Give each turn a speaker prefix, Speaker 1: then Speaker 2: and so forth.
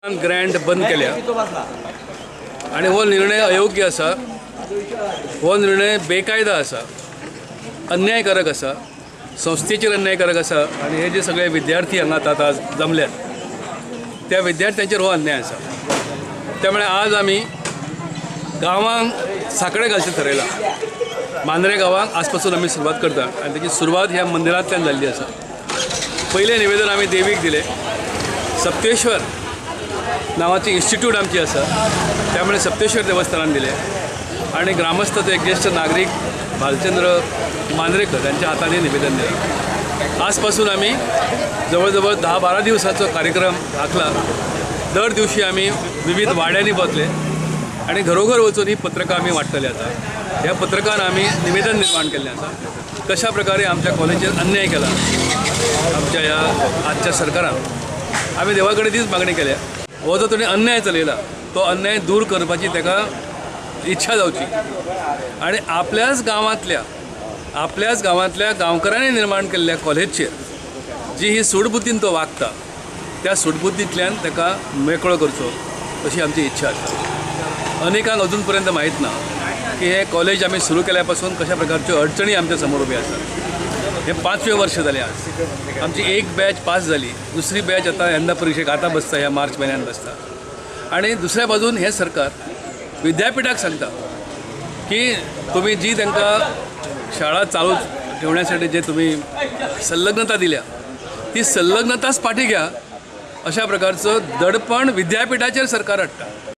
Speaker 1: Grant बंद केल्या आणि हो निर्णय अयोग्य असा, हो निर्णय बेकायदा असा, अन्यायकारक असा, संस्थेचेर अन्यायकारक असा आणि हे जे सगळे विद्यार्थी हांगा आता जमल्यात त्या विद्यार्थ्यांचेर हो अन्याय असा. त्यामुळे आज आम्ही गांवांक साकडे घालचें ठरयलां. मांद्रे गांवांक आजपासून आम्ही सुरवात करता आणि त्याची सुरवात ह्या मंदिरांतल्यान जाल्ली आसा. पयलें निवेदन आम्ही देवीक दिले. सप्तेश्वर नावाची इन्स्टिट्यूट आमची आसा, त्यामुळे सप्तेश्वर देवस्थानान दिले आणि ग्रामस्थ ते ज्येष्ठ नागरिक भालचंद्र मांद्रेकर यांच्या हाताने निवेदन दिलं. आजपासून आम्ही जवळजवळ 10-12 दिवसाचा कार्यक्रम आखला. दर दिवशी आम्ही विविध वाड्यांनी वतले आणि घरोघर वचून ही पत्रकां आम्ही वाटतले. आता ह्या पत्रकान आम्ही निवेदन निर्माण केल्लें आसा. कशा प्रकारे आमच्या कॉलेजीत अन्याय केला आमच्या ह्या आजच्या सरकारान. आम्ही देवा कडेन तीच मागणी केल्या. हो जो तुवें अन्याय चलयला तो अन्याय दूर करपाची ताका इच्छा जावची आणि आपल्याच गांवांतल्या गांवकारांनी निर्माण केल्ल्या कॉलेजचेर जी ही सूडबुद्दीन तो वागता त्या सूडबुद्दींतल्यान ताका मेकळो करचो अशी आमची इच्छा आसा. अनेकांक अजून पर्यंत माहीत ना की हे कॉलेज आम्ही सुरू केल्यापासून कशा प्रकारच्यो अडचणी आमच्या समोर उभी आसात. हे 5वें वर्ष जालें आज. आमची एक बॅच पास झाली, दुसरी बॅच आता यंदा परीक्षेक आता बसता, ह्या मार्च महिन्यात बसता. आणि दुसऱ्या बाजून हे सरकार विद्यापीठाक सांगता की तुम्ही जी तांकां शाळा चालू ठेवण्यासाठी जे तुम्ही संलग्नता दिल्या ती संलग्नताच फाटी घ्या अशा प्रकारचं दडपण विद्यापीठाचेर सरकार हाडटा.